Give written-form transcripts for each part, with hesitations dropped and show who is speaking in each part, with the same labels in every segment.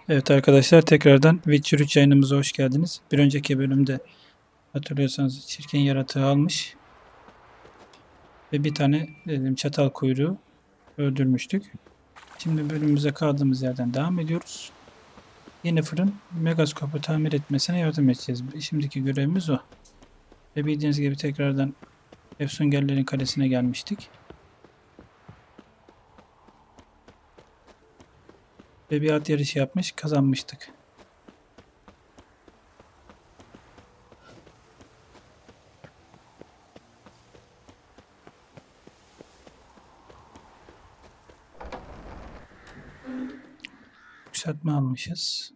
Speaker 1: Evet arkadaşlar, tekrardan Witcher 3 yayınımıza hoş geldiniz. Bir önceki bölümde hatırlıyorsanız çirkin yaratığı almış ve bir tane çatal kuyruğu öldürmüştük. Şimdi bölümümüze kaldığımız yerden devam ediyoruz. Yeni fırın megaskopu tamir etmesine yardım edeceğiz. Şimdiki görevimiz o. Ve bildiğiniz gibi tekrardan efsungerlerin kalesine gelmiştik. Ve bir at yarışı yapmış, kazanmıştık. Yükseltme almışız.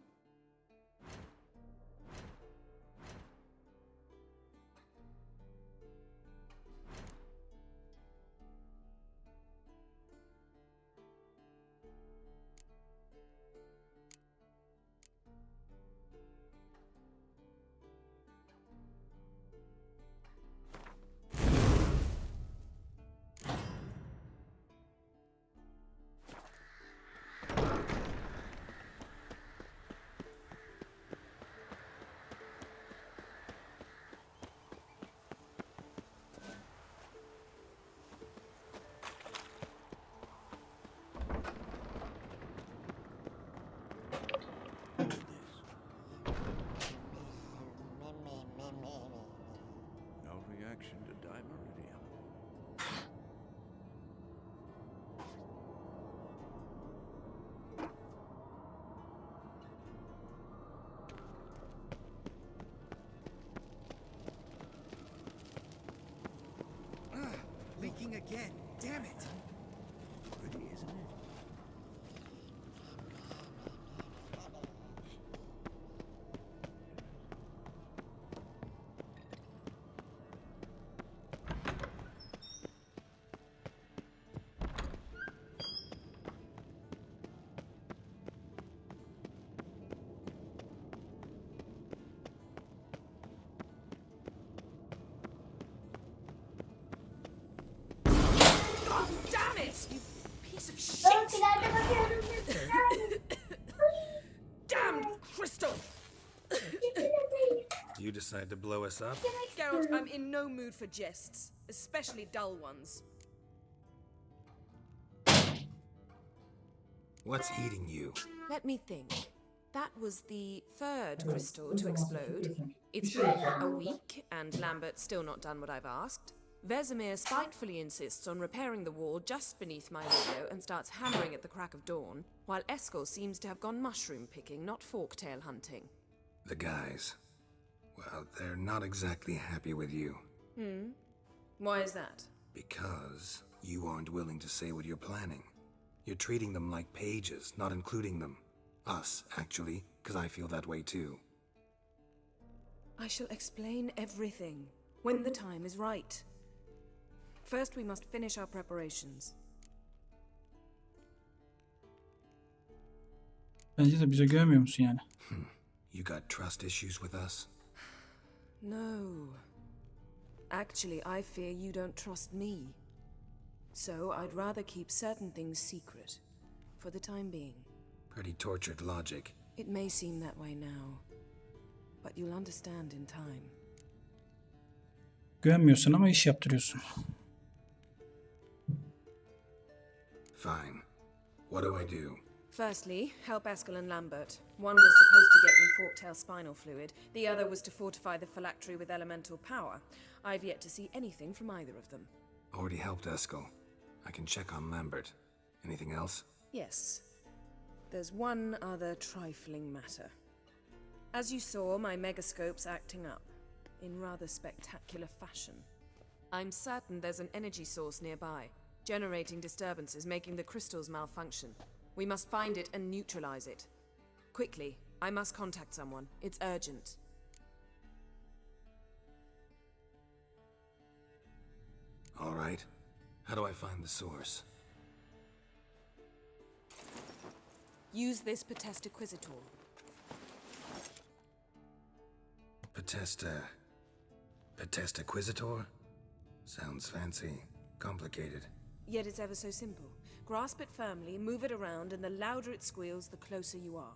Speaker 2: No reaction to dimeridium.
Speaker 3: Leaking again. Damn it.
Speaker 2: Pretty, isn't it?
Speaker 4: Oh, damn it! You piece of shit! Damned crystal!
Speaker 3: You decide to blow us up?
Speaker 4: Geralt, I'm in no mood for jests, especially dull ones.
Speaker 3: What's eating you?
Speaker 4: Let me think. That was the third crystal to explode. It's been a week, and Lambert's still not done what I've asked. Vesemir spitefully insists on repairing the wall just beneath my window and starts hammering at the crack of dawn, while Eskel seems to have gone mushroom picking, not forktail hunting.
Speaker 3: The guys. Well, they're not exactly happy with you.
Speaker 4: Why is that?
Speaker 3: Because you aren't willing to say what you're planning. You're treating them like pages, not including them. Us, actually, because I feel that way too.
Speaker 4: I shall explain everything when the time is right. First, we must finish our preparations.
Speaker 1: Bence de bize güvenmiyor musun yani?
Speaker 3: You got trust issues with us?
Speaker 4: No. Actually, I fear you don't trust me. So I'd rather keep certain things secret, for the time being.
Speaker 3: Pretty tortured logic.
Speaker 4: It may seem that way now, but you'll understand in time.
Speaker 1: Güvenmiyorsun ama iş yaptırıyorsun.
Speaker 3: Fine. What do I do?
Speaker 4: Firstly, help Eskel and Lambert. One was supposed to get me forktail spinal fluid, the other was to fortify the phylactery with elemental power. I've yet to see anything from either of them.
Speaker 3: Already helped Eskel. I can check on Lambert. Anything else?
Speaker 4: Yes. There's one other trifling matter. As you saw, my megascope's acting up, in rather spectacular fashion. I'm certain there's an energy source nearby, generating disturbances, making the crystals malfunction. We must find it and neutralize it. Quickly, I must contact someone. It's urgent.
Speaker 3: All right. How do I find the source?
Speaker 4: Use this Potestaquisitor.
Speaker 3: Potestaquisitor? Sounds fancy. Complicated.
Speaker 4: Yet it's ever so simple. Grasp it firmly, move it around, and the louder it squeals, the closer you are.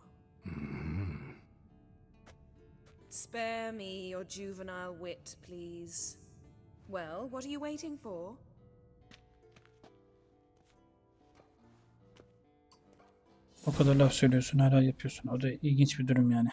Speaker 4: Spare me your juvenile wit, please. Well, what are you waiting for?
Speaker 1: O kadar laf söylüyorsun, hala yapıyorsun. O da ilginç bir durum yani.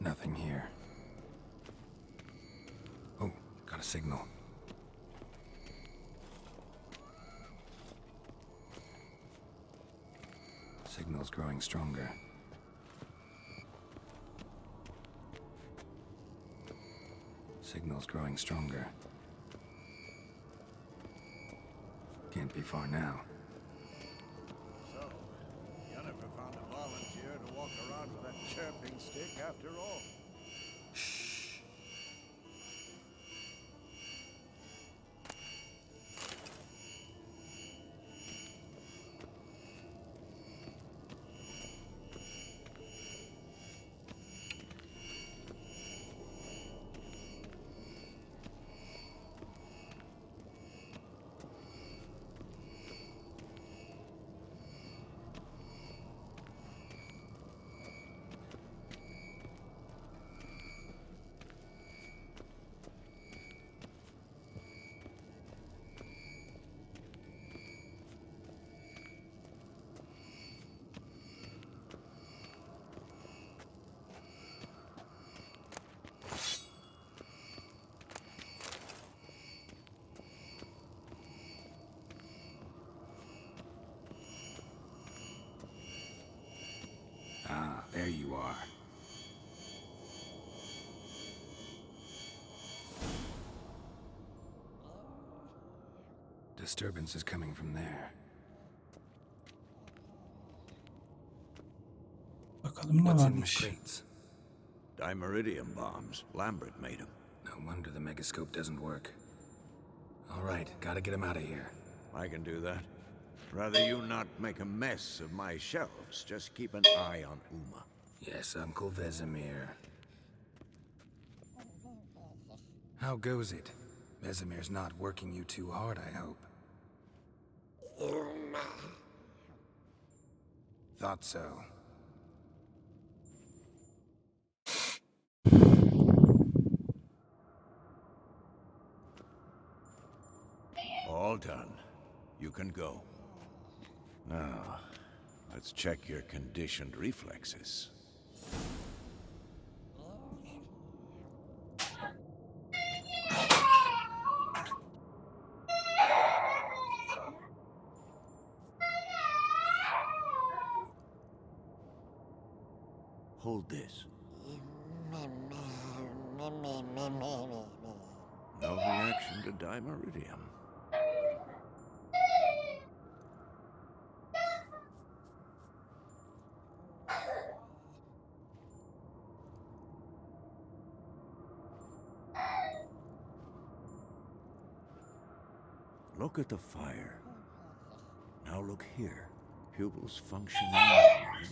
Speaker 3: Nothing here. Oh, got a signal. Signal's growing stronger. Signal's growing stronger. Can't be far now.
Speaker 2: So, you never found a volunteer to walk around with that chirping stick after all?
Speaker 3: Shh. Ah, there you are. Disturbance is coming from there.
Speaker 1: Bakalım ne
Speaker 3: What's in these
Speaker 1: varmış.
Speaker 3: crates?
Speaker 2: Dimeridium bombs. Lambert made them.
Speaker 3: No wonder the megascope doesn't work. All right, gotta get him out of here.
Speaker 2: I can do that. Rather you not make a mess of my shelves. Just keep an eye on Uma.
Speaker 3: Yes, Uncle Vesemir. How goes it? Vesemir's not working you too hard, I hope. Thought so.
Speaker 2: All done. You can go. Now, let's check your conditioned reflexes. Hold this. No reaction to dimeridium. Look at the fire. Now look here. Pupils functioning normally.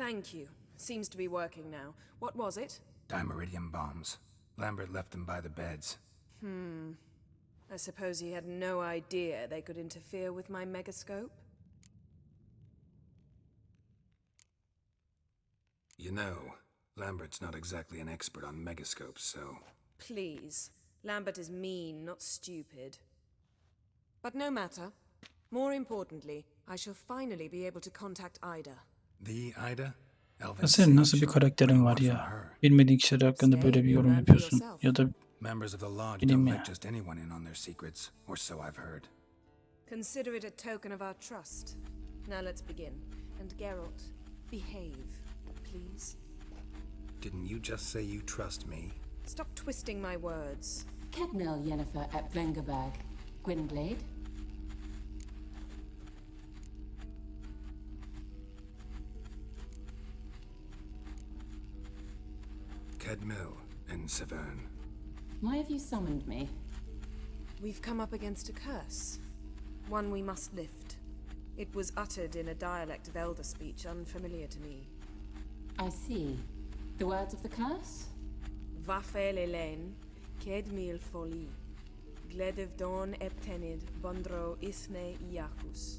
Speaker 4: Thank you. Seems to be working now. What was it?
Speaker 3: Dimeridium bombs. Lambert left them by the beds.
Speaker 4: I suppose he had no idea they could interfere with my megascope?
Speaker 3: You know, Lambert's not exactly an expert on megascopes, so...
Speaker 4: Please. Lambert is mean, not stupid. But no matter. More importantly, I shall finally be able to contact Ida.
Speaker 3: The Ida?
Speaker 1: Ya senin nasıl bir karakterin var ya? Bilmediğin kişiler hakkında böyle bir yorum yapıyorsun. Ya da
Speaker 3: Members of the Lodge
Speaker 1: bileyim
Speaker 3: don't
Speaker 1: ya.
Speaker 3: let just anyone in on their secrets, or so I've heard.
Speaker 4: Consider it a token of our trust. Now let's begin. And Geralt, behave, please.
Speaker 3: Didn't you just say you trust me?
Speaker 4: Stop twisting my words.
Speaker 5: Kednel Yennefer at Vengerberg. Gwynblade?
Speaker 3: Kedmil and Severn.
Speaker 5: Why have you summoned me?
Speaker 4: We've come up against a curse. One we must lift. It was uttered in a dialect of elder speech unfamiliar to me.
Speaker 5: I see. The words of the curse?
Speaker 4: Vafel Elaine, Kedmil Foli, Gledev Don Eptenid, Bondro Ithne Iakus.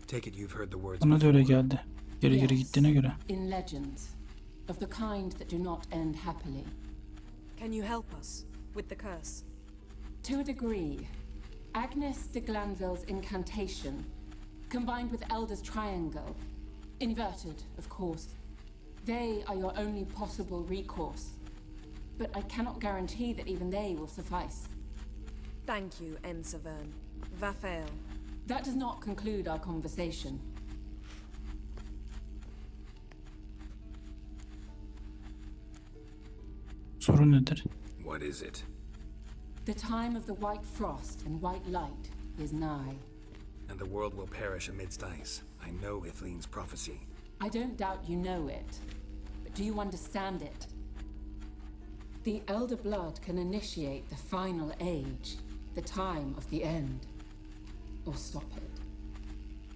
Speaker 3: Take it you've heard the words
Speaker 1: bana da öyle
Speaker 3: before.
Speaker 1: geldi. Geri geri gittiğine göre.
Speaker 5: In legends. Of the kind that do not end happily.
Speaker 4: Can you help us with the curse?
Speaker 5: To a degree. Agnes de Glanville's incantation, combined with Elder's triangle, inverted, of course. They are your only possible recourse. But I cannot guarantee that even they will suffice.
Speaker 4: Thank you, Ensevern. Vafel.
Speaker 5: That does not conclude our conversation.
Speaker 1: Sorun nedir?
Speaker 3: What is it?
Speaker 5: The time of the white frost and white light is nigh.
Speaker 3: And the world will perish amidst ice. I know Ithleen's prophecy.
Speaker 5: I don't doubt you know it, but do you understand it? The Elder Blood can initiate the final age, the time of the end, or stop it.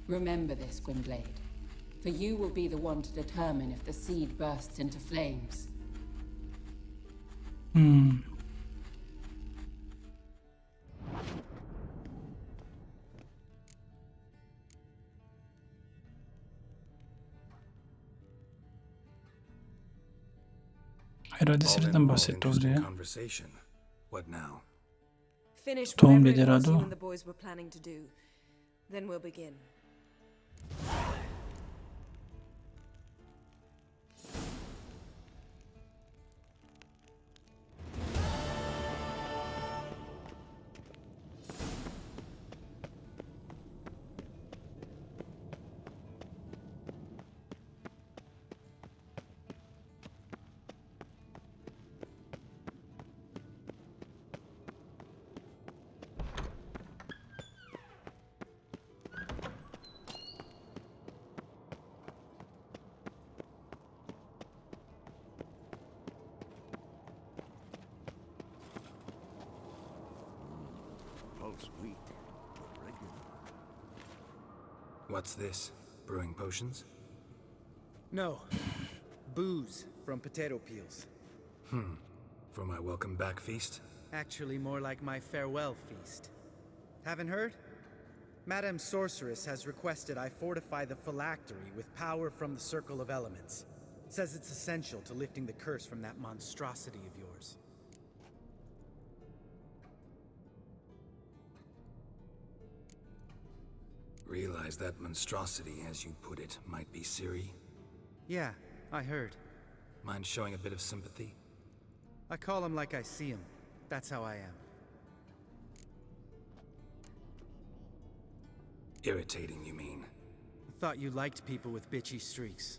Speaker 5: Remember this, Gwynblade, for you will be the one to determine if the seed bursts into flames.
Speaker 1: Herhalde
Speaker 3: All in
Speaker 1: seriden
Speaker 3: all,
Speaker 1: bahsetti orada
Speaker 3: interesting
Speaker 1: ya.
Speaker 3: conversation. What now?
Speaker 4: Finish
Speaker 1: Tom
Speaker 4: whatever
Speaker 1: dedi
Speaker 4: it was
Speaker 1: herhalde
Speaker 4: you
Speaker 1: o.
Speaker 4: and the boys were planning to do. Then we'll begin.
Speaker 2: Pulse weak, but regular.
Speaker 3: What's this? Brewing potions?
Speaker 6: No. Booze from potato peels.
Speaker 3: For my welcome back feast?
Speaker 6: Actually, more like my farewell feast. Haven't heard? Madame Sorceress has requested I fortify the phylactery with power from the Circle of Elements. Says it's essential to lifting the curse from that monstrosity of yours.
Speaker 3: Realize that monstrosity, as you put it, might be Ciri?
Speaker 6: Yeah, I heard.
Speaker 3: Mind showing a bit of sympathy?
Speaker 6: I call him like I see him. That's how I am.
Speaker 3: Irritating, you mean?
Speaker 6: Thought you liked people with bitchy streaks.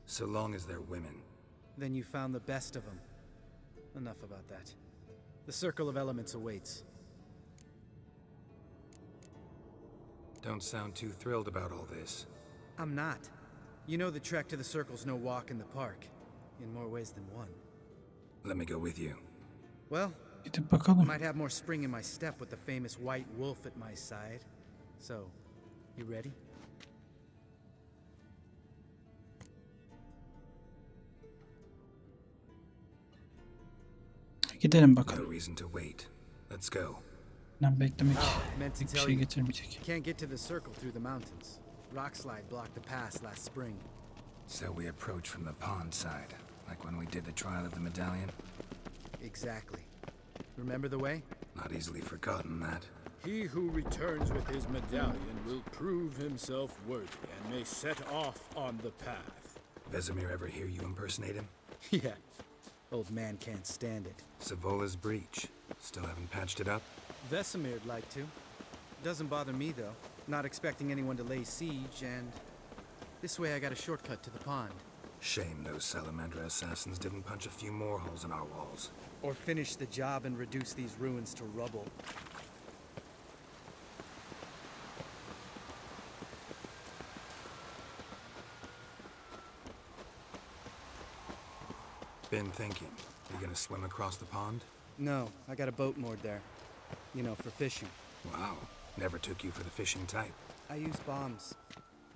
Speaker 3: So long as they're women.
Speaker 6: Then you found the best of them. Enough about that. The Circle of Elements awaits.
Speaker 3: Don't sound too thrilled about all this.
Speaker 6: I'm not. You know the trek to the Circle's no walk in the park. In more ways than one.
Speaker 3: Let me go with you.
Speaker 6: Well,
Speaker 1: Gidip bakalım.
Speaker 6: might have more spring in my step with the famous white wolf at my side. So, you ready?
Speaker 1: Gidelim
Speaker 3: No
Speaker 1: bakalım.
Speaker 3: reason to wait. Let's go.
Speaker 1: Lan beklemek
Speaker 6: Meant to
Speaker 1: bir
Speaker 6: tell
Speaker 1: şey
Speaker 6: you,
Speaker 1: getirmeyecek.
Speaker 6: can't get to the circle through the mountains. Rock slide blocked the pass last spring.
Speaker 3: So we approach from the pond side, like when we did the trial of the medallion.
Speaker 6: Exactly. Remember the way?
Speaker 3: Not easily forgotten, that.
Speaker 7: He who returns with his medallion will prove himself worthy and may set off on the path.
Speaker 3: Vesemir ever hear you impersonate him?
Speaker 6: Yeah. Old man can't stand it.
Speaker 3: Savola's breach. Still haven't patched it up?
Speaker 6: Vesemir'd like to. Doesn't bother me, though. Not expecting anyone to lay siege, and this way I got a shortcut to the pond.
Speaker 3: Shame those Salamandra assassins didn't punch a few more holes in our walls.
Speaker 6: Or finish the job and reduce these ruins to rubble.
Speaker 3: Been thinking. You gonna swim across the pond?
Speaker 6: No, I got a boat moored there. You know, for fishing.
Speaker 3: Wow. Never took you for the fishing type.
Speaker 6: I use bombs.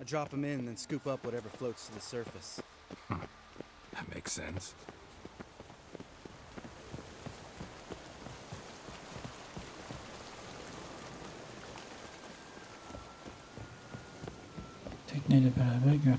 Speaker 6: I drop them in, then scoop up whatever floats to the surface.
Speaker 3: That makes sense.
Speaker 1: Tekneyle beraber gör.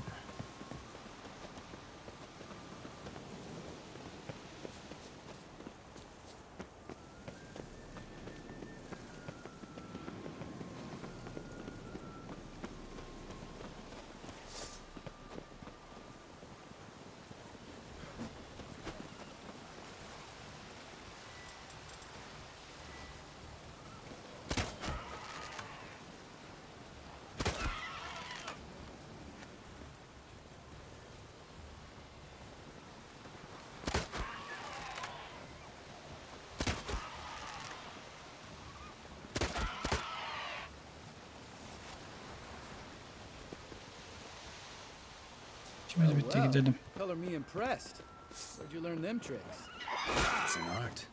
Speaker 1: İşimiz bitti, gidelim.
Speaker 6: Color me impressed. Where'd you learn them tricks?
Speaker 3: It's an art.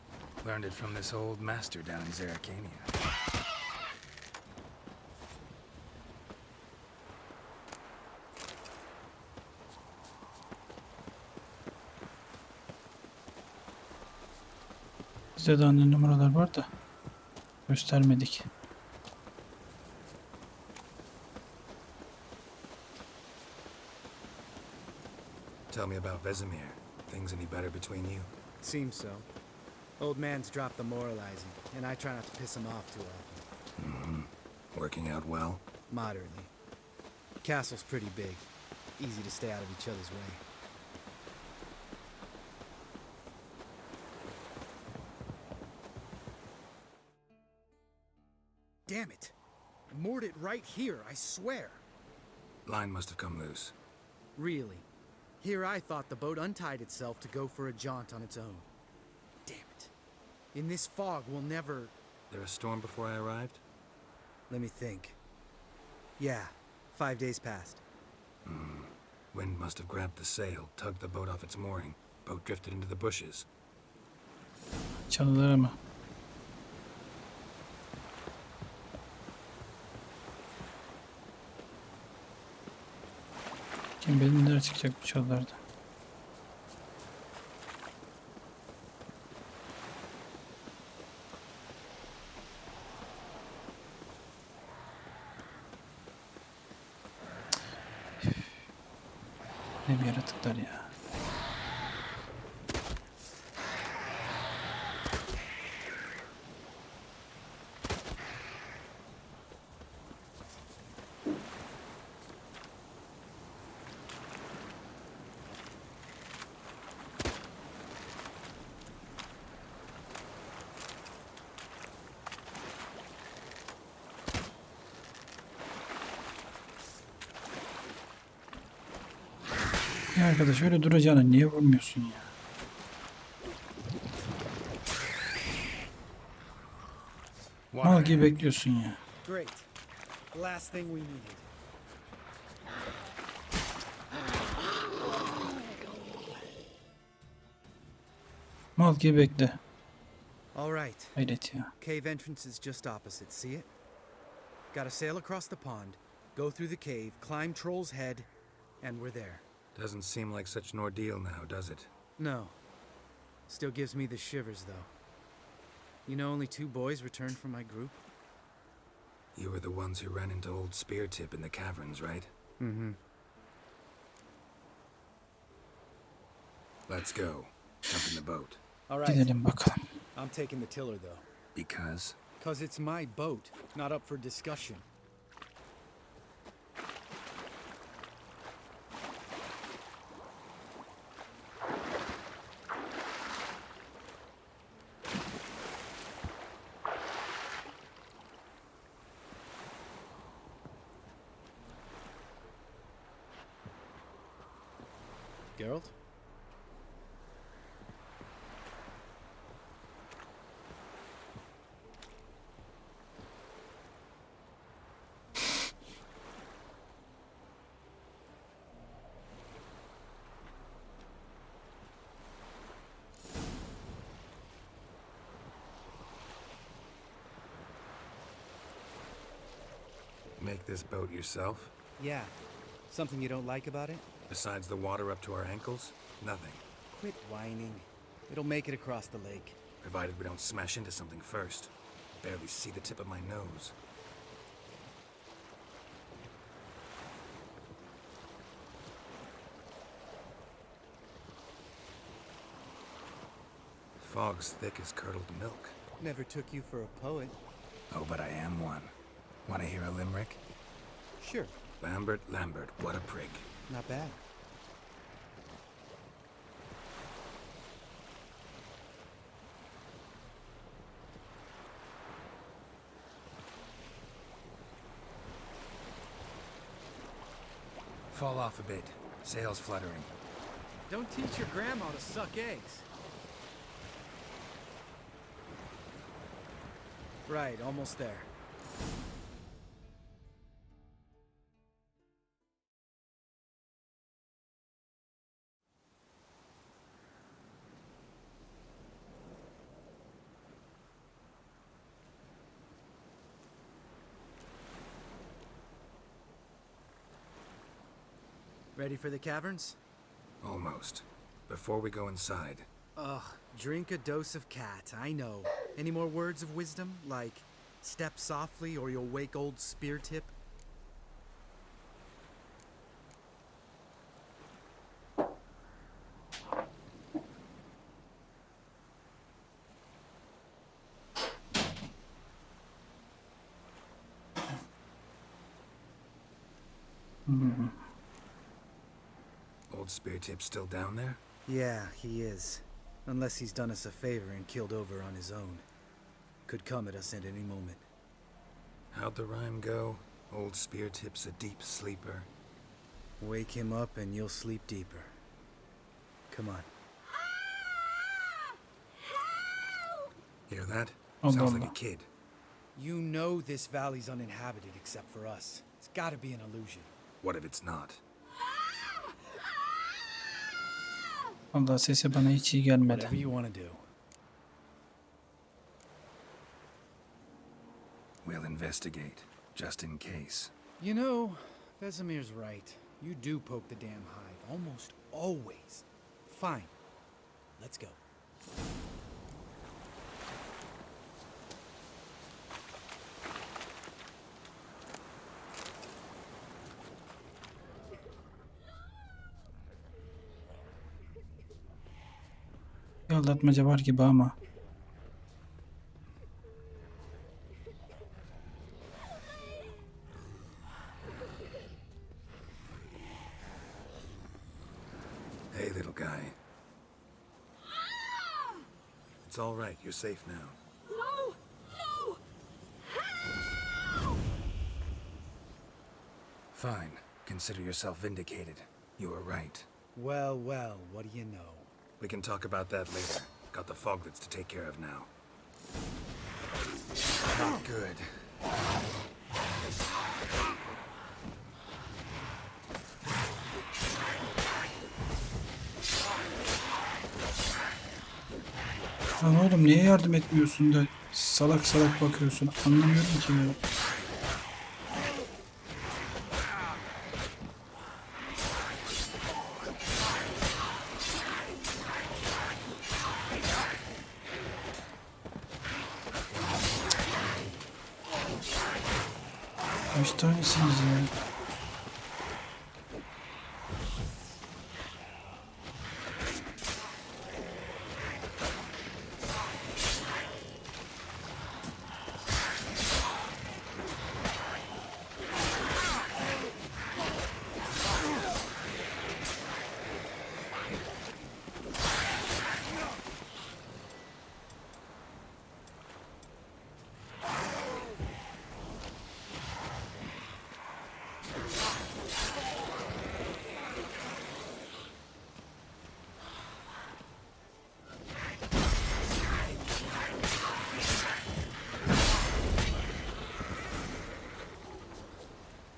Speaker 3: Learned it from this old master down in Zerrikania.
Speaker 1: Bizde de anne numaralar var da göstermedik.
Speaker 3: Tell me about Vesemir. Things any better between you?
Speaker 6: Seems so. Old man's dropped the moralizing, and I try not to piss him off too often.
Speaker 3: Working out well?
Speaker 6: Moderately. Castle's pretty big. Easy to stay out of each other's way. Damn it! Moored it right here, I swear.
Speaker 3: Line must have come loose.
Speaker 6: Really? Here I thought the boat untied itself to go for a jaunt on its own. Damn it. In this fog, we'll never...
Speaker 3: There a storm before I arrived?
Speaker 6: Let me think. Yeah, 5 days passed.
Speaker 3: Wind must have grabbed the sail, tugged the boat off its mooring. Boat drifted into the bushes.
Speaker 1: Çalılara mı? Kim bilir neler çıkacak bu çalılarda. Ne bir yaratıklar ya. Ya arkadaş öyle duracağına niye vurmuyorsun ya? Mal gibi bekliyorsun ya.
Speaker 6: Great. Last thing we needed.
Speaker 1: Mal gibi bekle.
Speaker 6: All right.
Speaker 1: Hayret ya.
Speaker 6: Cave entrance is just opposite, see it? Gotta sail across the pond, go through the cave, climb Troll's Head, and we're there.
Speaker 3: Doesn't seem like such an ordeal now, does it?
Speaker 6: No. Still gives me the shivers, though. You know only 2 boys returned from my group?
Speaker 3: You were the ones who ran into old Speartip in the caverns, right?
Speaker 6: Mm-hmm.
Speaker 3: Let's go. Jump in the boat.
Speaker 6: All right.
Speaker 1: Gidelim bakalım.
Speaker 6: I'm taking the tiller, though.
Speaker 3: Because?
Speaker 6: 'Cause it's my boat, not up for discussion. Geralt?
Speaker 3: Make this boat yourself?
Speaker 6: Yeah. Something you don't like about it?
Speaker 3: Besides the water up to our ankles? Nothing.
Speaker 6: Quit whining. It'll make it across the lake.
Speaker 3: Provided we don't smash into something first. Barely see the tip of my nose. Fog's thick as curdled milk.
Speaker 6: Never took you for a poet.
Speaker 3: Oh, but I am one. Want to hear a limerick?
Speaker 6: Sure.
Speaker 3: Lambert, Lambert, what a prig.
Speaker 6: Not bad.
Speaker 3: Fall off a bit. Sails fluttering.
Speaker 6: Don't teach your grandma to suck eggs. Right, almost there. Ready for the caverns?
Speaker 3: Almost. Before we go inside,
Speaker 6: Ugh, drink a dose of cat, I know. Any more words of wisdom? Like, step softly or you'll wake old Speartip?
Speaker 3: old Speartip's still down there?
Speaker 6: Yeah, he is. Unless he's done us a favor and killed over on his own. Could come at us at any moment.
Speaker 3: How'd the rhyme go? Old Speartip's a deep sleeper.
Speaker 6: Wake him up and you'll sleep deeper. Come on.
Speaker 3: Hear that?
Speaker 1: Allah
Speaker 3: Sounds like
Speaker 1: Allah.
Speaker 3: a kid.
Speaker 6: You know this valley's uninhabited except for us. It's gotta be an illusion.
Speaker 3: What if it's not?
Speaker 1: Allah, sesi bana hiç iyi gelmedi.
Speaker 6: Whatever you want to do.
Speaker 3: We'll investigate, just in case.
Speaker 6: You know, Vesemir's right. You do poke the damn hive, almost always. Fine. Let's go.
Speaker 1: Bir aldatmaca var gibi ama.
Speaker 3: Hey, little guy. It's all right. You're safe now.
Speaker 4: No! No!
Speaker 3: Fine. Consider yourself vindicated. You were right.
Speaker 6: Well, well, what do you know?
Speaker 3: We can talk about that later. Got the foglets to take care of now. Not good.
Speaker 1: Lan oğlum niye yardım etmiyorsun da salak salak bakıyorsun? Anlamıyorum ki ya. Kaç tanesiniz ya?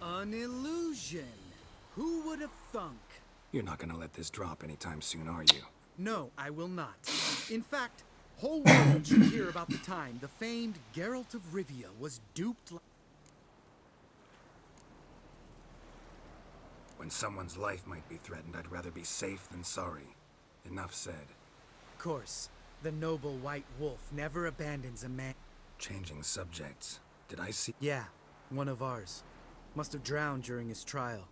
Speaker 6: An illusion. Who would have thunk?
Speaker 3: You're not gonna let this drop anytime soon, are you?
Speaker 6: No, I will not. In fact, whole world should hear about the time the famed Geralt of Rivia was duped.
Speaker 3: When someone's life might be threatened, I'd rather be safe than sorry. Enough said.
Speaker 6: Of course, the noble white wolf never abandons a man.
Speaker 3: Changing subjects. Did I see?
Speaker 6: Yeah, one of ours. Must have drowned during his trial.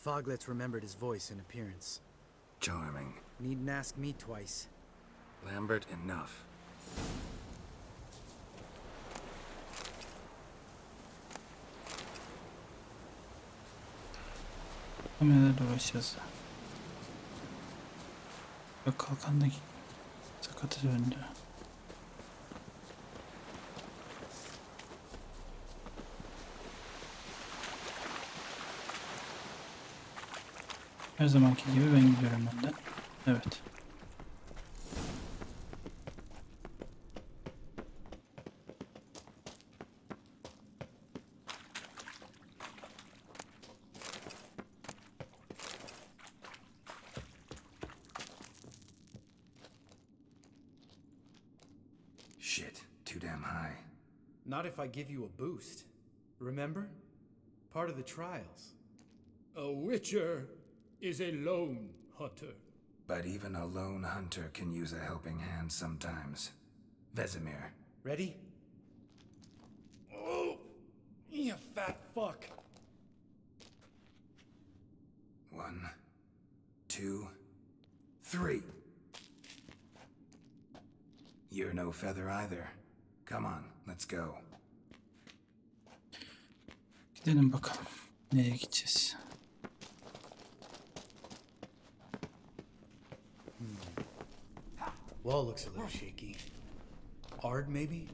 Speaker 6: Foglets remembered his voice and appearance.
Speaker 3: Charming.
Speaker 6: Needn't ask me twice.
Speaker 3: Lambert, enough.
Speaker 1: Kamerada uğraşacağız. Yok, kalkandaki sakatı döndü. Her zamanki gibi ben gidiyorum önden. Evet.
Speaker 3: Shit, too damn high.
Speaker 6: Not if I give you a boost. Remember? Part of the trials.
Speaker 7: A witcher is a lone hunter.
Speaker 3: But even a lone hunter can use a helping hand sometimes. Vesemir.
Speaker 6: Ready?
Speaker 7: Oh, you fat fuck.
Speaker 3: 1, 2, 3. You're no feather either. Come on, let's go.
Speaker 1: Gidelim bakalım. Nereye gideceğiz?
Speaker 6: Wall looks a little shaky. Hard, maybe?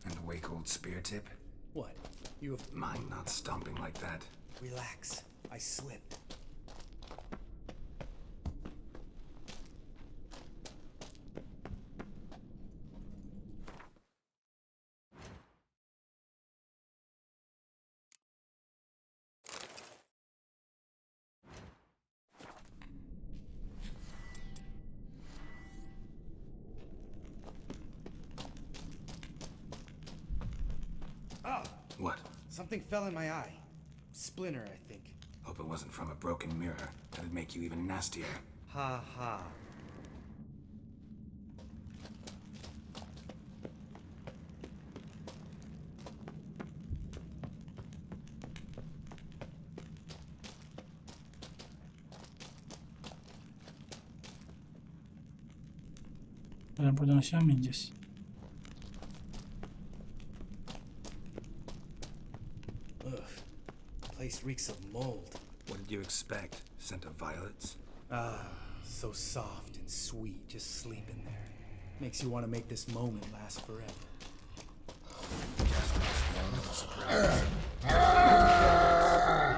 Speaker 3: And a wake old spear tip?
Speaker 6: What? You have...
Speaker 3: Mine not stomping like that.
Speaker 6: Relax. I slipped. Ah!
Speaker 3: What?
Speaker 6: Something fell in my eye. Splinter, I think.
Speaker 3: Hope it wasn't from a broken mirror. That'd make you even nastier.
Speaker 6: Ha ha.
Speaker 1: Buradan aşağı mı ineceğiz?
Speaker 6: Ugh. Place reeks of mold.
Speaker 3: What did you expect? Scent of violets?
Speaker 6: Ah, so soft and sweet, just sleeping there. Makes you want to make this moment last forever.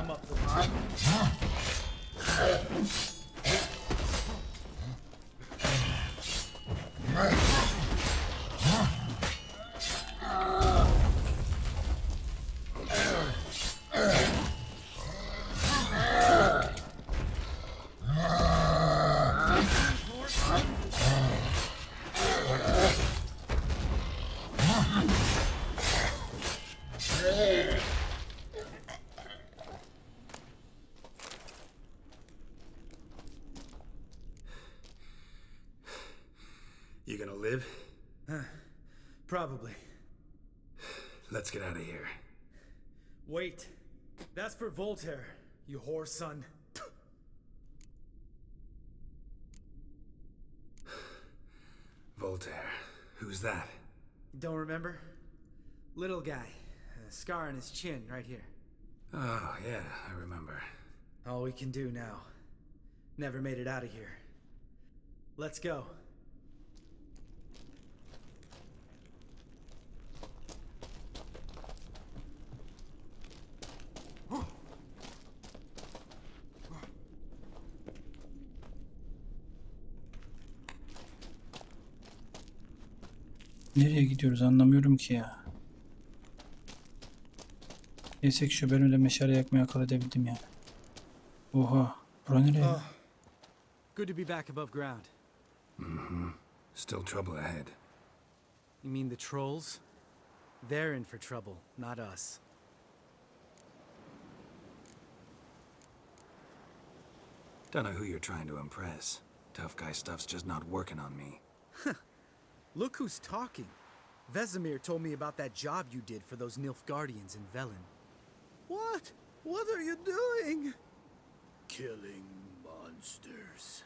Speaker 6: I'm up for this.
Speaker 3: You gonna live?
Speaker 6: Probably.
Speaker 3: Let's get out of here.
Speaker 6: Wait. That's for Voltaire, you whore son.
Speaker 3: Voltaire. Who's that?
Speaker 6: Don't remember? Little guy. A scar on his chin right here.
Speaker 3: Oh, yeah, I remember.
Speaker 6: All we can do now. Never made it out of here. Let's go.
Speaker 1: Nereye gidiyoruz anlamıyorum ki ya. Neyse ki şu bölümde meşale yakmaya akıl edebildim yani. Oha. Bura nereye?
Speaker 6: Oh, good to be back above ground.
Speaker 3: Still trouble ahead.
Speaker 6: You mean the trolls? They're in for trouble, not us.
Speaker 3: Don't know who you're trying to impress. Tough guy stuff's just not working on me.
Speaker 6: Look who's talking. Vesemir told me about that job you did for those Nilfgaardians in Velen. What? What are you doing?
Speaker 7: Killing monsters.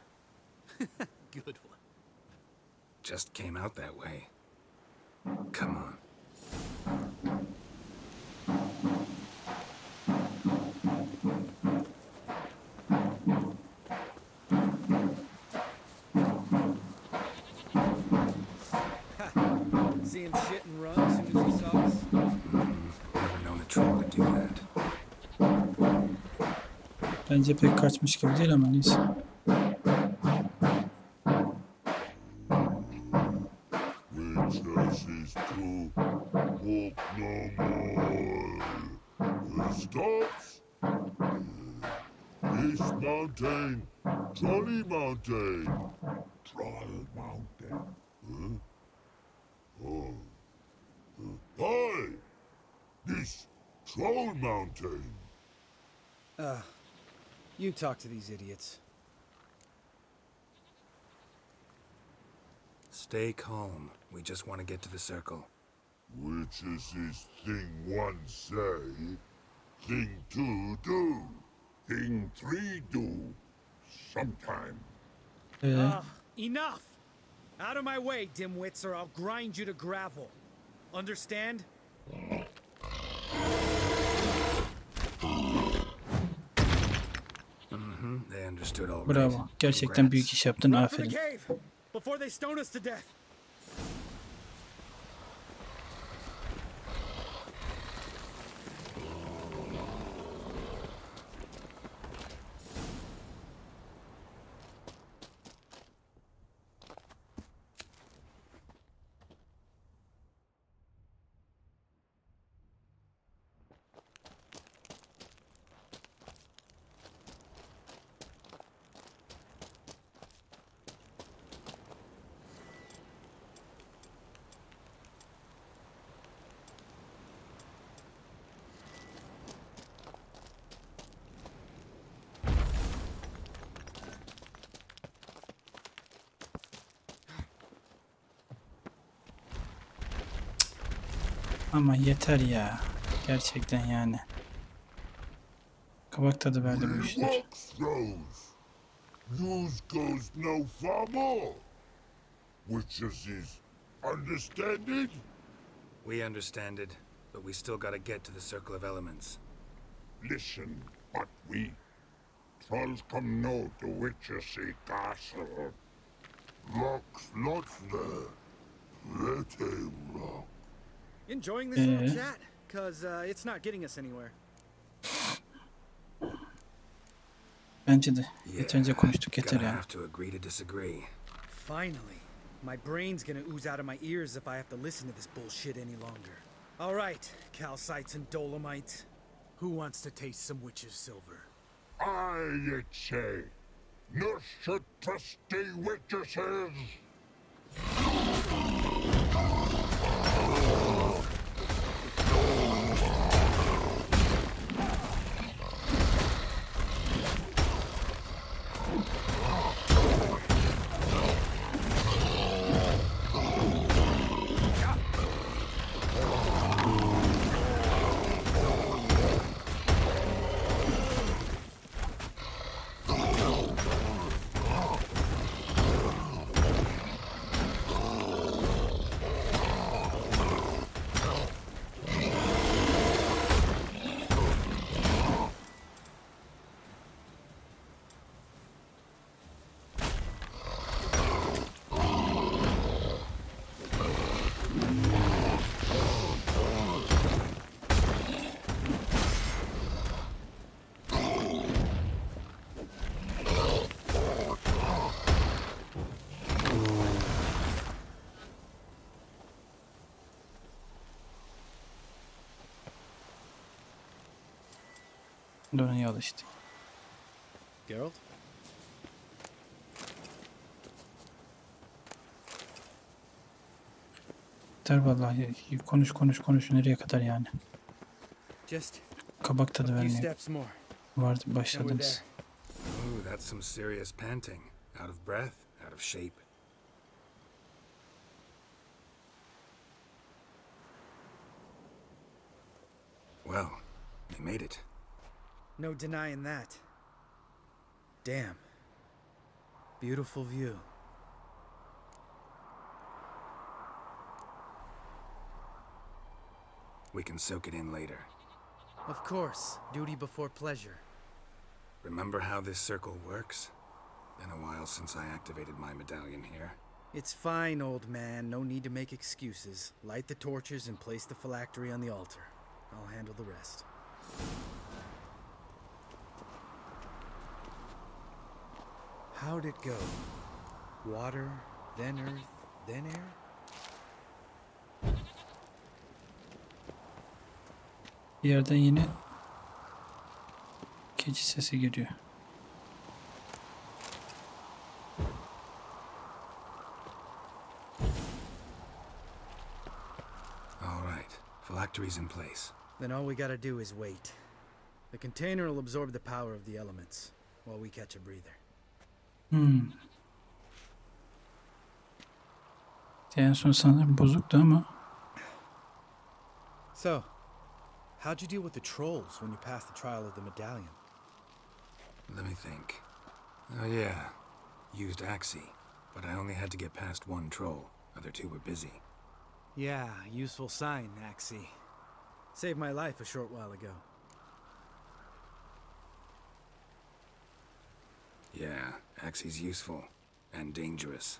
Speaker 6: Good one.
Speaker 3: Just came out that way. Come on.
Speaker 6: See him shit and run as soon as he saw us?
Speaker 3: Never known a troll to do that.
Speaker 1: Bence pek kaçmış gibi değil ama neyse.
Speaker 8: Princess is to walk no more. Stops. This mountain, Trolley Mountain. Troll Mountain. Huh? Oh. Hi! This Troll Mountain.
Speaker 6: You talk to these idiots.
Speaker 3: Stay calm. We just want to get to the circle.
Speaker 8: Which is his thing one say, thing two do, thing three do, sometime.
Speaker 6: Enough! Out of my way, dimwits, or I'll grind you to gravel. Understand?
Speaker 3: They understood all right.
Speaker 1: Bravo. Gerçekten büyük iş yaptın.
Speaker 6: Run for the
Speaker 1: Aferin.
Speaker 6: cave before they stone us to death.
Speaker 1: Ama yeter ya. Gerçekten yani. Kabak tadı verdi bu işler.
Speaker 8: Rock throws. News goes no far more. Which is his understand it?
Speaker 3: We understand it, but we still gotta get to the circle of elements.
Speaker 8: Listen, but we trolls come no to Witchersea Castle. Rock's not there. Let him rock.
Speaker 6: Enjoying this little chat? Cause it's not getting us anywhere.
Speaker 1: Bence de. Yeterince konuştuk, yeter
Speaker 3: Gonna
Speaker 1: yani.
Speaker 3: have to agree to disagree.
Speaker 6: Finally. My brain's gonna ooze out of my ears if I have to listen to this bullshit any longer. Alright, calcites and dolomites. Who wants to taste some witch's silver?
Speaker 8: I say, no should trusty witches.
Speaker 1: Donaya alıştı.
Speaker 6: Geralt?
Speaker 1: Der vallahi konuş nereye kadar yani.
Speaker 6: Just
Speaker 1: Kabak
Speaker 6: a
Speaker 1: tadı
Speaker 6: few
Speaker 1: vermeye
Speaker 6: steps more.
Speaker 1: vardı
Speaker 6: And we're
Speaker 1: başladınız.
Speaker 6: there.
Speaker 3: Ooh, that's some serious panting. Out of breath, out of shape. Well, they made it.
Speaker 6: No denying that. Damn. Beautiful view.
Speaker 3: We can soak it in later.
Speaker 6: Of course, duty before pleasure.
Speaker 3: Remember how this circle works? Been a while since I activated my medallion here.
Speaker 6: It's fine, old man. No need to make excuses. Light the torches and place the phylactery on the altar. I'll handle the rest. How'd it go? Water, then earth, then air?
Speaker 1: Bir yerden yine keçi sesi geliyor.
Speaker 3: All right, phylactery's in place.
Speaker 6: Then all we gotta do is wait. The container will absorb the power of the elements while we catch a breather.
Speaker 1: En son sanırım bozuktu ama
Speaker 6: So, how'd you deal with the trolls when you passed the trial of the medallion?
Speaker 3: Let me think. Oh yeah, used Axie, but I only had to get past one troll. Other two were busy.
Speaker 6: Yeah, useful sign, Axie. Saved my life a short while ago.
Speaker 3: Yeah, Axie's useful and dangerous.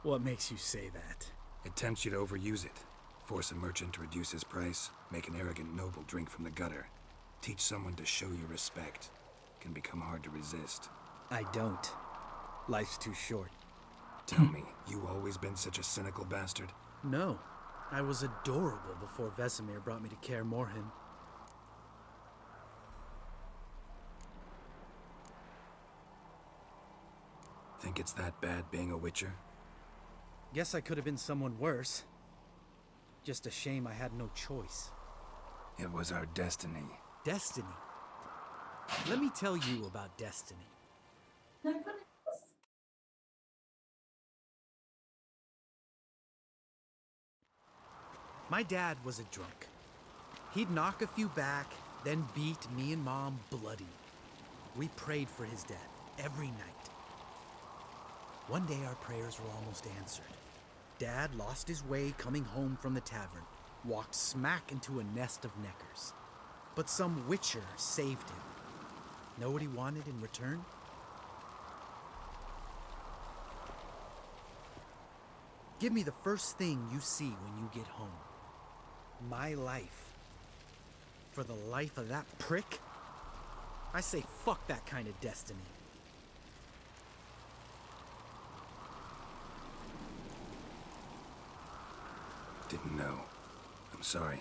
Speaker 6: What makes you say that?
Speaker 3: It tempts you to overuse it. Force a merchant to reduce his price, make an arrogant noble drink from the gutter. Teach someone to show you respect. Can become hard to resist.
Speaker 6: I don't. Life's too short.
Speaker 3: Tell me, you always been such a cynical bastard?
Speaker 6: No, I was adorable before Vesemir brought me to Kaer Morhen.
Speaker 3: Think it's that bad being a witcher?
Speaker 6: Guess I could have been someone worse. Just a shame I had no choice.
Speaker 3: It was our destiny.
Speaker 6: Destiny. Let me tell you about destiny. My dad was a drunk. He'd knock a few back, then beat me and Mom bloody. We prayed for his death every night. One day our prayers were almost answered. Dad lost his way coming home from the tavern, walked smack into a nest of neckers. But some witcher saved him. Know what he wanted in return? Give me the first thing you see when you get home. My life. For the life of that prick? I say fuck that kind of destiny.
Speaker 3: Didn't know. I'm sorry.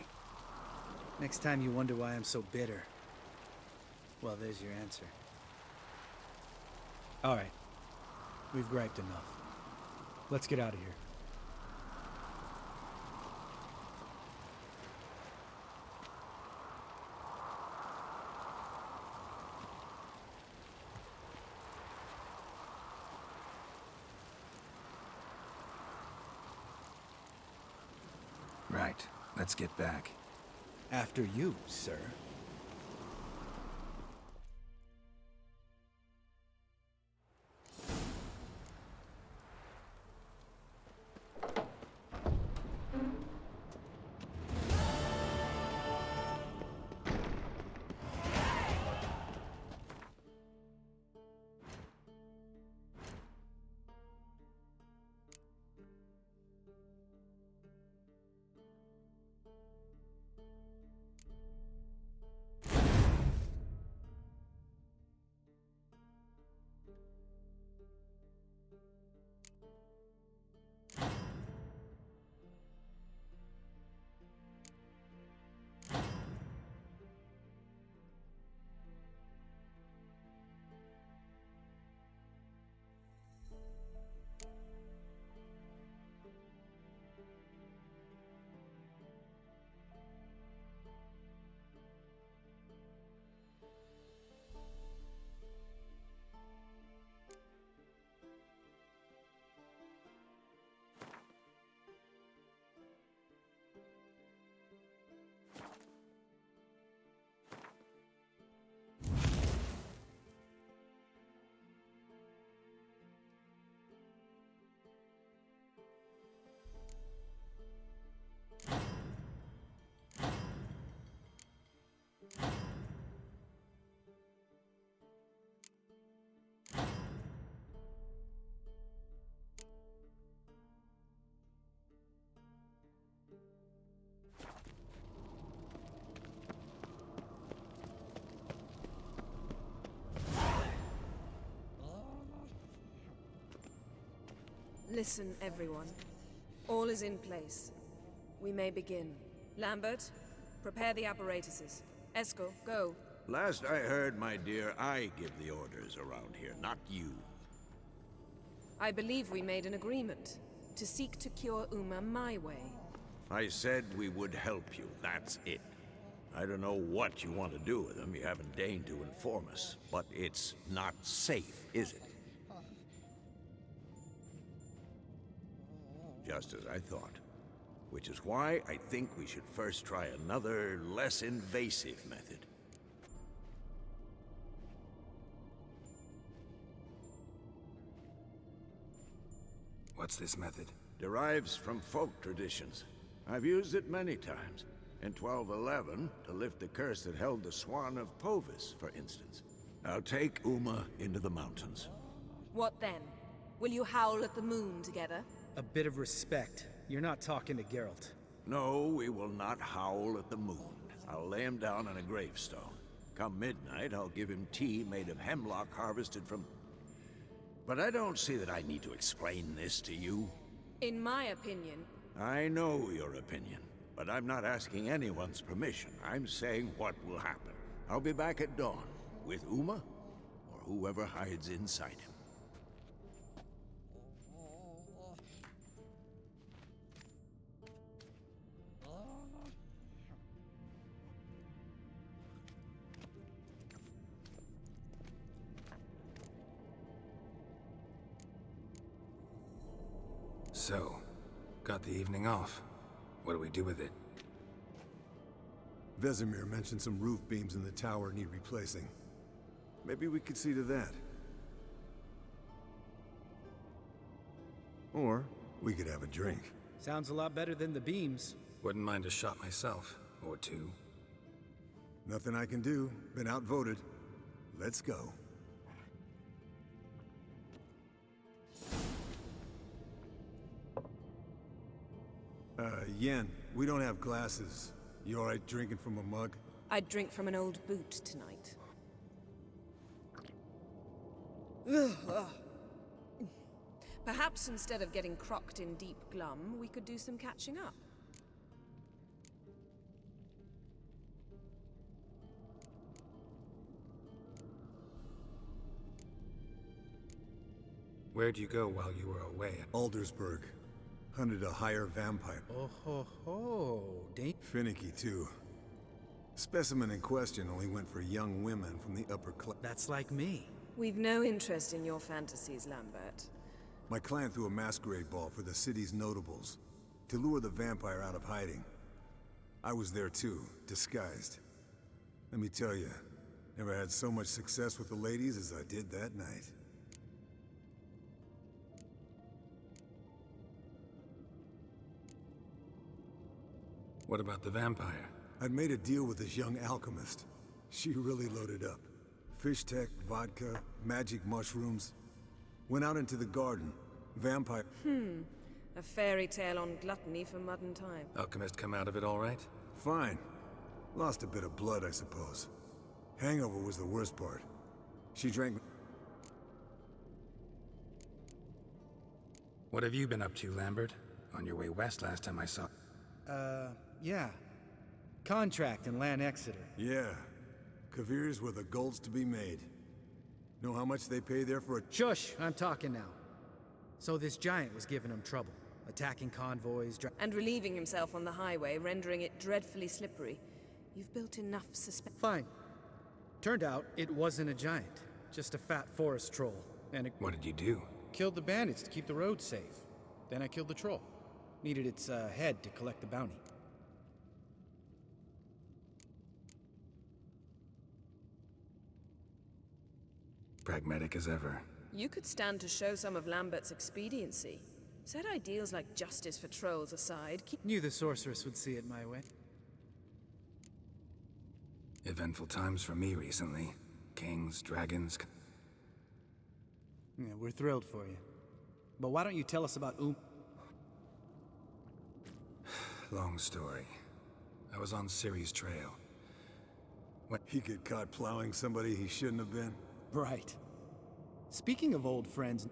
Speaker 6: Next time you wonder why I'm so bitter, well, there's your answer. All right. We've griped enough. Let's get out of here.
Speaker 3: Right. Let's get back.
Speaker 6: After you, sir.
Speaker 4: Listen, everyone. All is in place. We may begin. Lambert, prepare the apparatuses. Eskel, go.
Speaker 2: Last I heard, my dear, I give the orders around here, not you.
Speaker 4: I believe we made an agreement to seek to cure Uma my way.
Speaker 2: I said we would help you, that's it. I don't know what you want to do with them, you haven't deigned to inform us, but it's not safe, is it? Just as I thought. Which is why I think we should first try another, less invasive method.
Speaker 3: What's this method?
Speaker 2: Derives from folk traditions. I've used it many times. In 1211, to lift the curse that held the Swan of Povis, for instance. I'll take Uma into the mountains.
Speaker 4: What then? Will you howl at the moon together?
Speaker 6: A bit of respect. You're not talking to Geralt.
Speaker 2: No, we will not howl at the moon. I'll lay him down on a gravestone. Come midnight, I'll give him tea made of hemlock harvested from... But I don't see that I need to explain this to you.
Speaker 4: In my opinion...
Speaker 2: I know your opinion, but I'm not asking anyone's permission. I'm saying what will happen. I'll be back at dawn, with Uma, or whoever hides inside him.
Speaker 3: So, got the evening off. What do we do with it?
Speaker 9: Vesemir mentioned some roof beams in the tower need replacing. Maybe we could see to that. Or we could have a drink.
Speaker 6: Sounds a lot better than the beams.
Speaker 3: Wouldn't mind a shot myself, or two.
Speaker 9: Nothing I can do. Been outvoted. Let's go. Yen, we don't have glasses. You alright drinking from a mug?
Speaker 4: I'd drink from an old boot tonight. Perhaps instead of getting crocked in deep glum, we could do some catching up.
Speaker 3: Where'd you go while you were away?
Speaker 9: Aldersburg. Hunted a higher vampire.
Speaker 6: Oh ho ho.
Speaker 9: Finicky, too. Specimen in question only went for young women from the upper class.
Speaker 6: That's like me.
Speaker 4: We've no interest in your fantasies, Lambert.
Speaker 9: My clan threw a masquerade ball for the city's notables to lure the vampire out of hiding. I was there too, disguised. Let me tell you, never had so much success with the ladies as I did that night.
Speaker 3: What about the vampire?
Speaker 9: I'd made a deal with this young alchemist. She really loaded up. Fish tech, vodka, magic mushrooms. Went out into the garden. Vampire...
Speaker 4: A fairy tale on gluttony for modern time.
Speaker 3: Alchemist come out of it all right?
Speaker 9: Fine. Lost a bit of blood, I suppose. Hangover was the worst part. She drank...
Speaker 3: What have you been up to, Lambert? On your way west last time I saw...
Speaker 6: Yeah. Contract in Lan Exeter.
Speaker 9: Yeah. Kavir's where the gold's to be made. Know how much they pay there for a...
Speaker 6: Shush! I'm talking now. So this giant was giving him trouble. Attacking convoys,
Speaker 4: And relieving himself on the highway, rendering it dreadfully slippery. You've built enough suspense.
Speaker 6: Fine. Turned out it wasn't a giant. Just a fat forest troll. And it
Speaker 3: What did you do?
Speaker 6: killed the bandits to keep the roads safe. Then I killed the troll. Needed its head to collect the bounty.
Speaker 3: Pragmatic as ever.
Speaker 4: You could stand to show some of Lambert's expediency. Set ideals like justice for trolls aside,
Speaker 6: Knew the sorceress would see it my way.
Speaker 3: Eventful times for me recently. Kings, dragons...
Speaker 6: Yeah, we're thrilled for you. But why don't you tell us about
Speaker 3: Long story. I was on Ciri's trail.
Speaker 9: What? He get caught plowing somebody he shouldn't have been?
Speaker 6: Right. Speaking of old friends...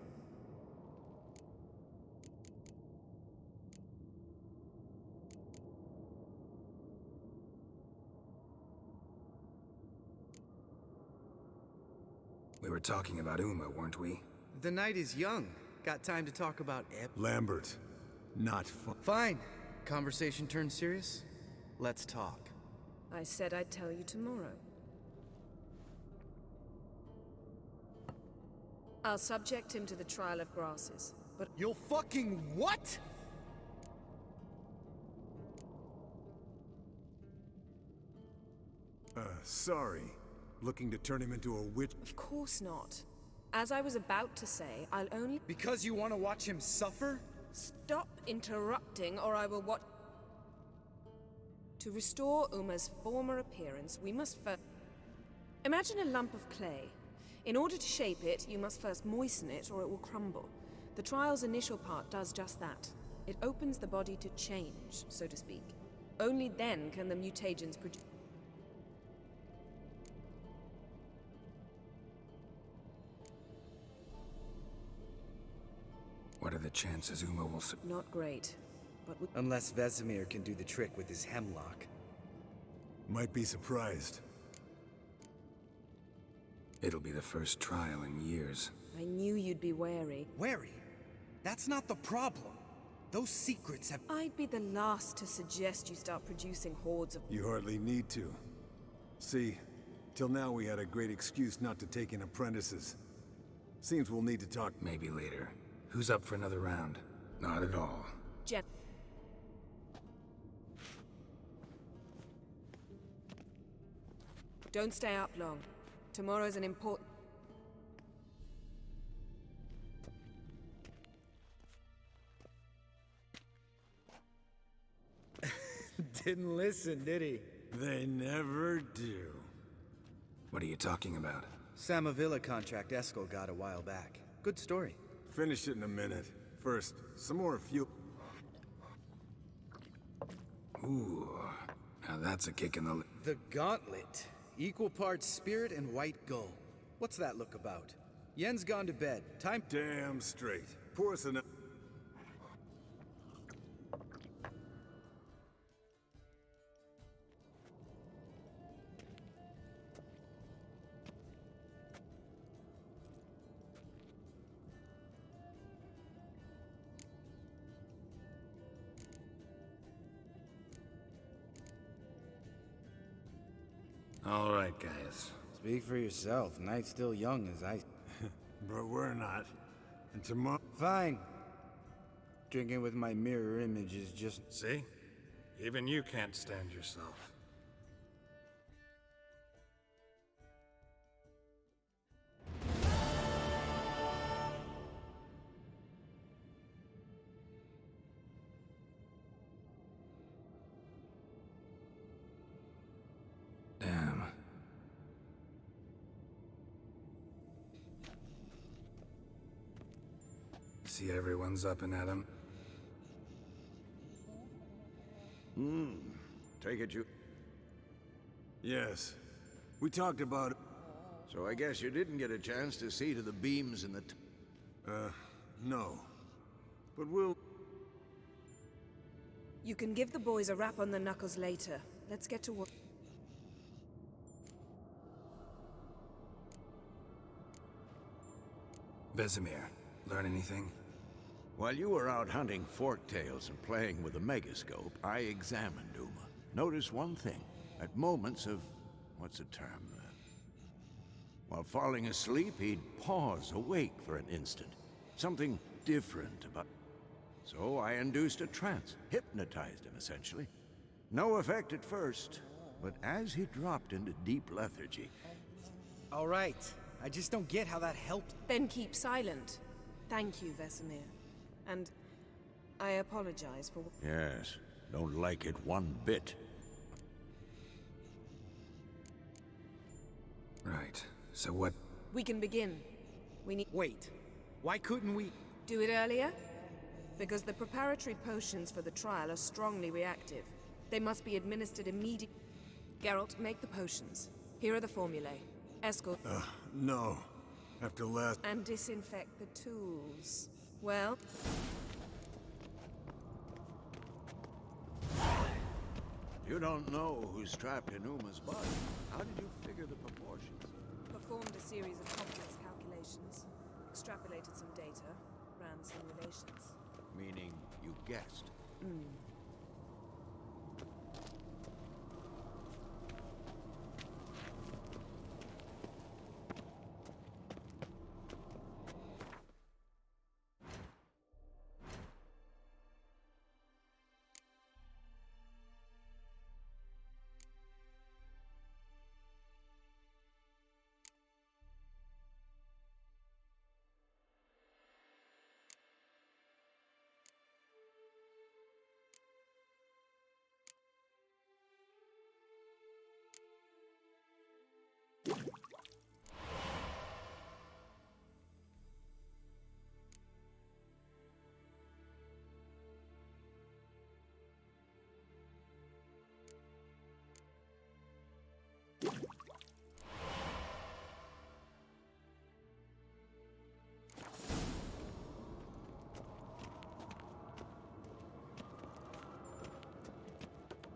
Speaker 3: We were talking about Uma, weren't we?
Speaker 6: The night is young. Got time to talk about
Speaker 9: Lambert, not fun.
Speaker 6: Fine. Conversation turned serious? Let's talk.
Speaker 4: I said I'd tell you tomorrow. I'll subject him to the trial of grasses, but
Speaker 6: You'll fucking what?
Speaker 9: Sorry. Looking to turn him into a witch?
Speaker 4: of course not. As I was about to say, I'll only...
Speaker 6: Because you want to watch him suffer?
Speaker 4: Stop interrupting, or I will watch... To restore Uma's former appearance, we must first... Imagine a lump of clay. In order to shape it, you must first moisten it, or it will crumble. The trial's initial part does just that. It opens the body to change, so to speak. Only then can the mutagens produce...
Speaker 3: What are the chances Uma will...
Speaker 4: Not great, but we...
Speaker 6: Unless Vesemir can do the trick with his hemlock.
Speaker 9: Might be surprised.
Speaker 3: It'll be the first trial in years.
Speaker 4: I knew you'd be wary.
Speaker 6: Wary? That's not the problem. Those secrets have...
Speaker 4: I'd be the last to suggest you start producing hordes of...
Speaker 9: You hardly need to. See, till now we had a great excuse not to take in apprentices. Seems we'll need to talk...
Speaker 3: Maybe later. Who's up for another round? Not at all.
Speaker 4: Jen... Don't stay up long. Tomorrow's an important...
Speaker 6: Didn't listen, did he?
Speaker 9: They never do.
Speaker 3: What are you talking about?
Speaker 6: Samavilla contract Eskel got a while back. Good story.
Speaker 9: Finish it in a minute. First, some more fuel.
Speaker 3: Ooh, now that's a kick in the...
Speaker 6: The Gauntlet. Equal parts spirit and white gull. What's that look about? Yen's gone to bed. Time...
Speaker 9: Damn straight. Pour us enough.
Speaker 3: All right, guys.
Speaker 6: Speak for yourself. Night's still young as I...
Speaker 9: But we're not. And tomorrow...
Speaker 6: Fine. Drinking with my mirror image is just...
Speaker 10: See? Even you can't stand yourself.
Speaker 3: Damn. See everyone's up and at 'em.
Speaker 2: Take it you...
Speaker 9: Yes. We talked about it.
Speaker 2: So I guess you didn't get a chance to see to the beams in the...
Speaker 9: No. But we'll...
Speaker 4: You can give the boys a rap on the knuckles later. Let's get to work.
Speaker 3: Vesemir, learn anything?
Speaker 2: While you were out hunting forktails and playing with a megascope, I examined Uma. Noticed one thing. At moments of... what's the term? While falling asleep, he'd pause awake for an instant. Something different about... So I induced a trance. Hypnotized him, essentially. No effect at first, but as he dropped into deep lethargy...
Speaker 6: All right. I just don't get how that helped.
Speaker 4: Then keep silent. Thank you, Vesemir. And I apologize for...
Speaker 2: Yes, don't like it one bit.
Speaker 3: Right. So what...
Speaker 4: We can begin. We need...
Speaker 6: Wait. Why couldn't we...
Speaker 4: Do it earlier? Because the preparatory potions for the trial are strongly reactive. They must be administered immediately. Geralt, make the potions. Here are the formulae. Escort...
Speaker 9: No. After last...
Speaker 4: And disinfect the tools. Well...
Speaker 2: You don't know who's trapped in Uma's body. How did you figure the proportions?
Speaker 4: performed a series of complex calculations, extrapolated some data, ran simulations.
Speaker 2: Meaning you guessed.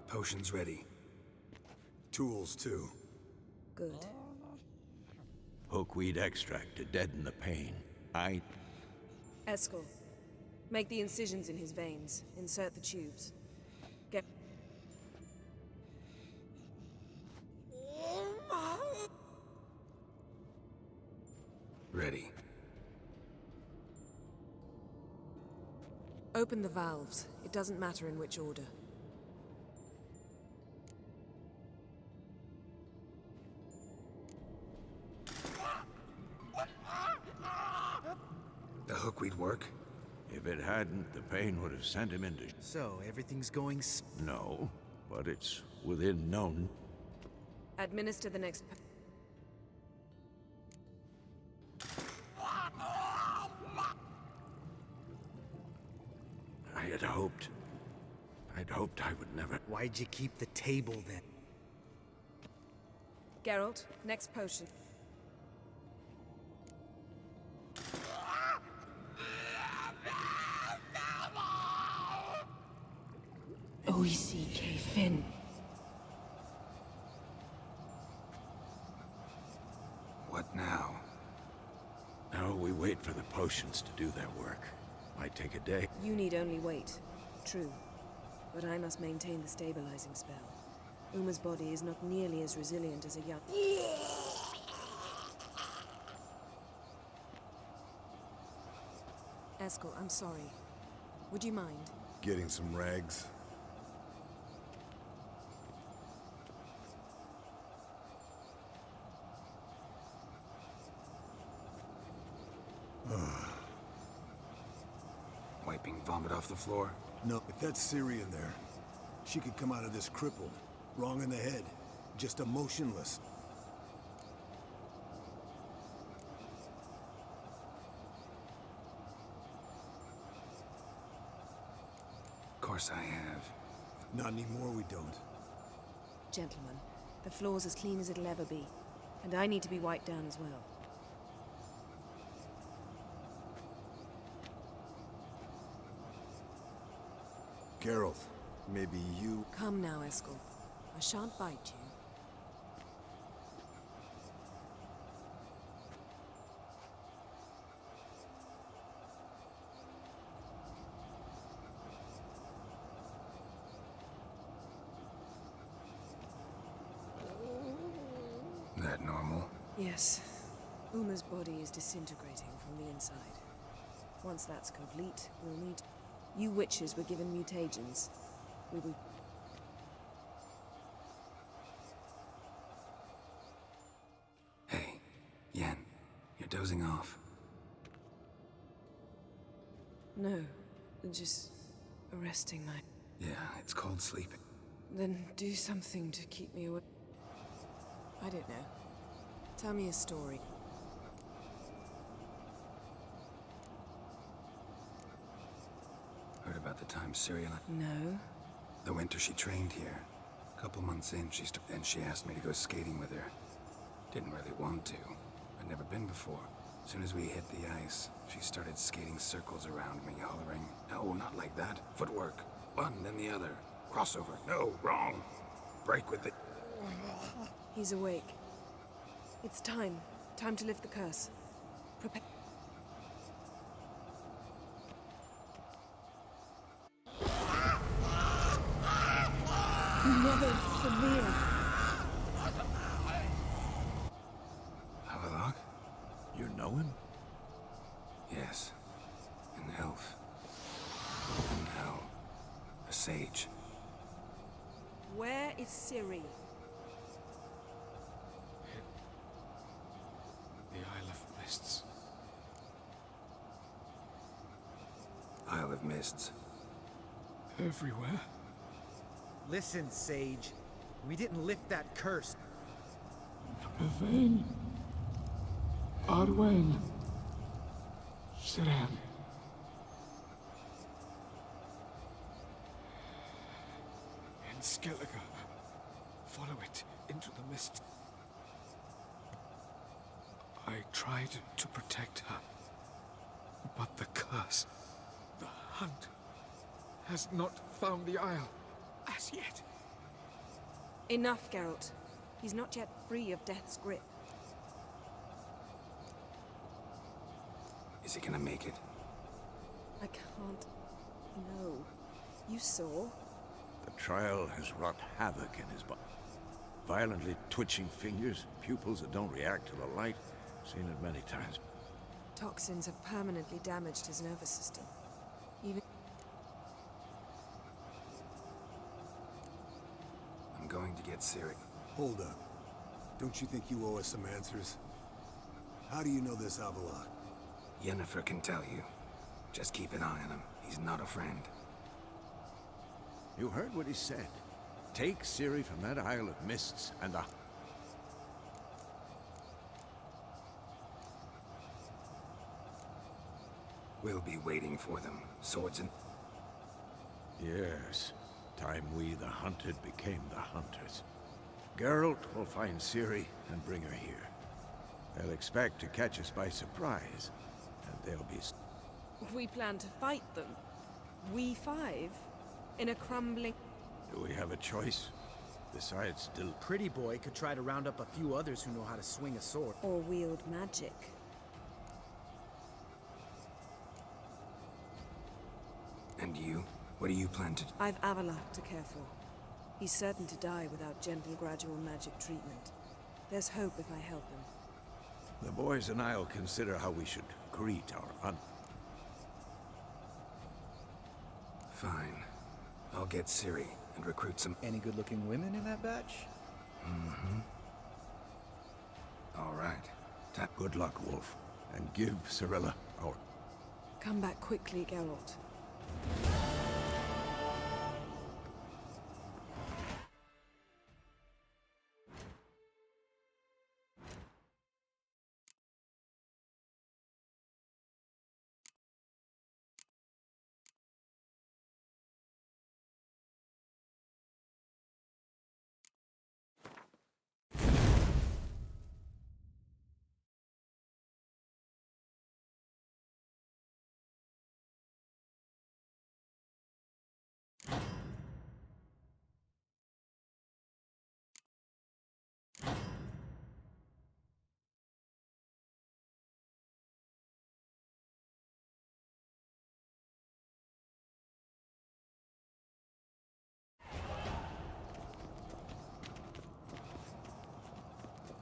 Speaker 3: Potions ready.
Speaker 9: Tools, too.
Speaker 4: Good.
Speaker 2: Hookweed extract to deaden the pain.
Speaker 4: Eskel, make the incisions in his veins. Insert the tubes. Get...
Speaker 3: Ready.
Speaker 4: Open the valves. It doesn't matter in which order.
Speaker 3: The hookweed work?
Speaker 2: If it hadn't, the pain would have sent him into...
Speaker 6: So, everything's going
Speaker 2: No, but it's within known...
Speaker 4: Administer the next...
Speaker 2: I'd hoped I would never...
Speaker 6: Why'd you keep the table then?
Speaker 4: Geralt, next potion. OECK Finn.
Speaker 3: What now?
Speaker 2: Now we wait for the potions to do their work. Might take a day.
Speaker 4: You need only wait. True. But I must maintain the stabilizing spell. Uma's body is not nearly as resilient as a young... Eskel, I'm sorry. Would you mind?
Speaker 9: Getting some rags.
Speaker 3: Wiping vomit off the floor?
Speaker 9: No, if that's Ciri in there, she could come out of this crippled, wrong in the head, just emotionless.
Speaker 3: Of course I have.
Speaker 9: Not anymore, we don't.
Speaker 4: Gentlemen, the floor's as clean as it'll ever be. And I need to be wiped down as well.
Speaker 9: Geralt, maybe you...
Speaker 4: Come now, Eskel. I shan't bite you.
Speaker 3: That normal?
Speaker 4: Yes. Uma's body is disintegrating from the inside. Once that's complete, we'll need... You witches were given mutagens. We will...
Speaker 3: Hey, Yen, you're dozing off.
Speaker 4: No, just arresting my...
Speaker 3: Yeah, it's called sleeping.
Speaker 4: Then do something to keep me awake. I don't know. Tell me a story.
Speaker 3: Heard about the time Ciri and
Speaker 4: No.
Speaker 3: the winter she trained here. Couple months in, then she asked me to go skating with her. Didn't really want to. I'd never been before. As soon as we hit the ice, she started skating circles around me, hollering, "No, not like that. Footwork. One, then the other. Crossover. No, wrong. Break with it."
Speaker 4: He's awake. It's time. Time to lift the curse. Prepare.
Speaker 5: Mother Severe.
Speaker 3: Avalok?
Speaker 2: You know him?
Speaker 3: Yes. An elf. And now, a sage.
Speaker 4: Where is Ciri?
Speaker 7: The Isle of Mists.
Speaker 3: Isle of Mists.
Speaker 7: Everywhere.
Speaker 6: Listen, Sage. We didn't lift that curse.
Speaker 7: Yvain. Arwen. Siran. And Skellige. Follow it into the mist. I tried to protect her. But the curse, the hunt, has not found the Isle as yet.
Speaker 4: Enough, Geralt. He's not yet free of death's grip.
Speaker 3: Is he gonna make it?
Speaker 4: I can't. No. You saw?
Speaker 2: The trial has wrought havoc in his body. Violently twitching fingers, pupils that don't react to the light. Seen it many times.
Speaker 4: Toxins have permanently damaged his nervous system. Even
Speaker 3: I'm going to get Ciri.
Speaker 9: Hold up. Don't you think you owe us some answers? How do you know this Avalok?
Speaker 3: Yennefer can tell you. Just keep an eye on him. He's not a friend.
Speaker 2: You heard what he said. Take Ciri from that Isle of Mists and the...
Speaker 3: We'll be waiting for them. Swords and...
Speaker 2: Yes. Time we, the hunted, became the hunters. Geralt will find Ciri and bring her here. They'll expect to catch us by surprise, and they'll be...
Speaker 4: we plan to fight them. We five? In a crumbling...
Speaker 2: Do we have a choice? Besides, still...
Speaker 6: Pretty boy could try to round up a few others who know how to swing a sword.
Speaker 4: or wield magic.
Speaker 3: And you? What do you plan to do?
Speaker 4: I've Avalok to care for. He's certain to die without gentle, gradual magic treatment. There's hope if I help him.
Speaker 2: The boys and I'll consider how we should greet our
Speaker 3: Fine. I'll get Ciri and recruit some...
Speaker 6: Any good-looking women in that batch?
Speaker 3: Mm-hmm. All right.
Speaker 2: Good luck, Wolf. And give Cirilla our...
Speaker 4: Come back quickly, Geralt.